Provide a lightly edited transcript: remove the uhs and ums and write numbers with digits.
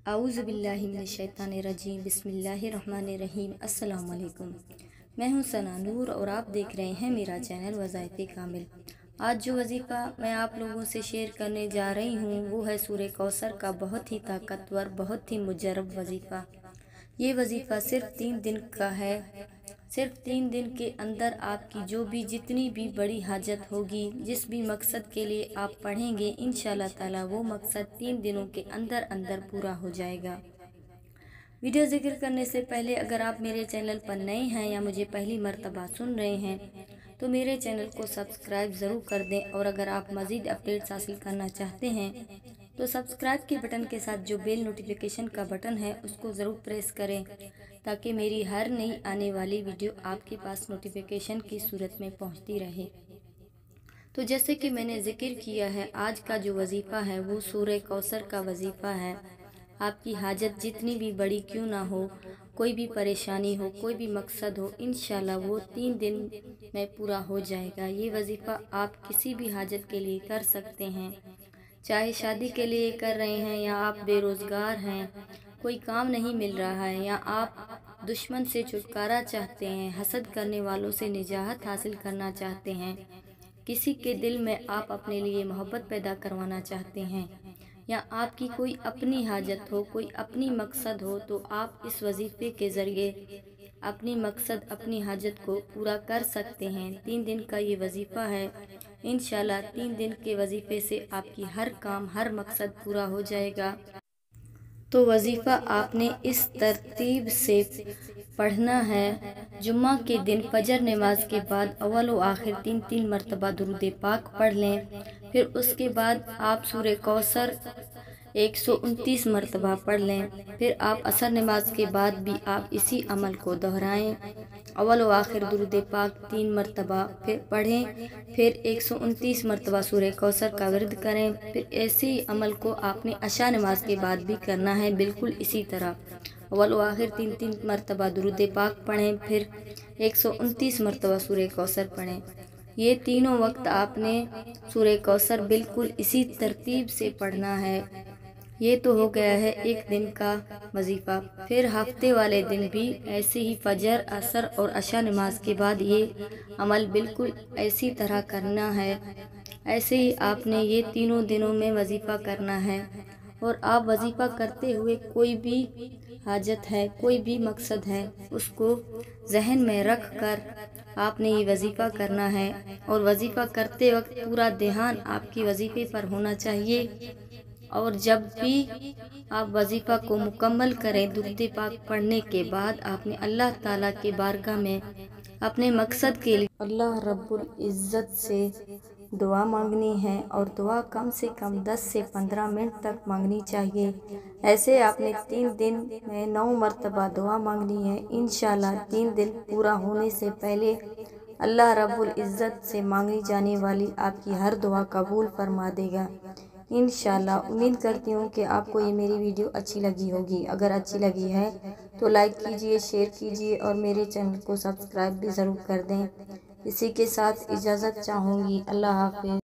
اعوذ باللہ من الشیطان الرجیم بسم اللہ الرحمن الرحیم السلام علیکم۔ میں ہوں ثنا نور اور آپ دیکھ رہے ہیں میرا چینل وظائف کامل۔ آج جو وظیفہ میں آپ لوگوں سے شیئر کرنے جا رہی ہوں وہ ہے سورہ کوثر کا بہت ہی طاقتور بہت ہی مجرب وظیفہ۔ یہ وظیفہ صرف 3 دن کا ہے۔ صرف 3 دن کے اندر آپ کی جو بھی جتنی بھی بڑی حاجت ہوگی، جس بھی مقصد کے لیے آپ پڑھیں گے، انشاءاللہ تعالی وہ مقصد 3 دنوں کے اندر پورا ہو جائے گا۔ ویڈیو ذکر کرنے سے پہلے اگر آپ میرے چینل پر نئے ہیں یا مجھے پہلی مرتبہ سن رہے ہیں تو میرے چینل کو سبسکرائب ضرور کر دیں، اور اگر آپ مزید اپڈیٹس حاصل کرنا چاہتے ہیں تو سبسکرائب کے بٹن کے ساتھ جو بیل نوٹیفیکیشن کا بٹن ہے اس کو ضرور پریس کریں تاکہ میری ہر نئی آنے والی ویڈیو آپ کے پاس نوٹیفیکیشن کی صورت میں پہنچتی رہے۔ تو جیسے کہ میں نے ذکر کیا ہے، آج کا جو وظیفہ ہے وہ سورہ کوثر کا وظیفہ ہے۔ آپ کی حاجت جتنی بھی بڑی کیوں نہ ہو، کوئی بھی پریشانی ہو، کوئی بھی مقصد ہو، انشاءاللہ وہ 3 دن میں پورا ہو جائے گا۔ یہ وظیفہ آپ کسی بھی حاجت کے لیے کر سکتے ہیں، چاہے شادی کے لیے کر رہے ہیں یا آپ بے روزگار ہیں، کوئی کام نہیں مل رہا ہے، یا آپ دشمن سے چھٹکارا چاہتے ہیں، حسد کرنے والوں سے نجات حاصل کرنا چاہتے ہیں، کسی کے دل میں آپ اپنے لیے محبت پیدا کروانا چاہتے ہیں، یا آپ کی کوئی اپنی حاجت ہو، کوئی اپنی مقصد ہو، تو آپ اس وظیفے کے ذریعے اپنی مقصد اپنی حاجت کو پورا کر سکتے ہیں۔ 3 دن کا یہ وظیفہ ہے۔ انشاءاللہ 3 دن کے وظیفے سے آپ کی ہر کام ہر مقصد پورا ہو جائے گا۔ تو وظیفہ آپ نے اس ترتیب سے پڑھنا ہے۔ جمعہ کے دن فجر نماز کے بعد اول و آخر 3 مرتبہ درود پاک پڑھ لیں، پھر اس کے بعد آپ سورہ کوثر 129 مرتبہ پڑھ لیں، پھر آپ عصر نماز کے بعد بھی آپ اسی عمل کو دہرائیں، اول و آخر درود پاک 3 مرتبہ پھر پڑھیں، پھر 129 مرتبہ سورہ کوثر کا ورد کریں، پھر ایسے ہی عمل کو آپ نے عشاء نماز کے بعد بھی کرنا ہے، بالکل اسی طرح اول و آخر 3 مرتبہ درود پاک پڑھیں، پھر 129 مرتبہ سورہ کوثر پڑھیں۔ یہ تینوں وقت آپ نے سورہ کوثر بالکل اسی ترتیب سے پڑھنا ہے۔ یہ تو ہو گیا ہے 1 دن کا وظیفہ۔ پھر ہفتے والے دن بھی ایسے ہی فجر، عصر اور عشاء نماز کے بعد یہ عمل بالکل اسی طرح کرنا ہے۔ ایسے ہی آپ نے یہ تینوں دنوں میں وظیفہ کرنا ہے، اور آپ وظیفہ کرتے ہوئے کوئی بھی حاجت ہے، کوئی بھی مقصد ہے، اس کو ذہن میں رکھ کر آپ نے یہ وظیفہ کرنا ہے، اور وظیفہ کرتے وقت پورا دھیان آپ کی وظیفے پر ہونا چاہیے۔ اور جب بھی آپ وظیفہ کو مکمل کریں، درود پاک پڑھنے کے بعد آپ نے اللہ تعالیٰ کی بارگاہ میں اپنے مقصد کے لیے اللہ رب العزت سے دعا مانگنی ہے، اور دعا کم سے کم 10 سے 15 منٹ تک مانگنی چاہیے۔ ایسے آپ نے 3 دن میں 9 مرتبہ دعا مانگنی ہے۔ انشاءاللہ 3 دن پورا ہونے سے پہلے اللہ رب العزت سے مانگی جانے والی آپ کی ہر دعا قبول فرما دے گا انشاءاللہ۔ امید کرتی ہوں کہ آپ کو یہ میری ویڈیو اچھی لگی ہوگی۔ اگر اچھی لگی ہے تو لائک کیجئے، شیئر کیجئے، اور میرے چینل کو سبسکرائب بھی ضرور کر دیں۔ اسی کے ساتھ اجازت چاہوں گی۔ اللہ حافظ۔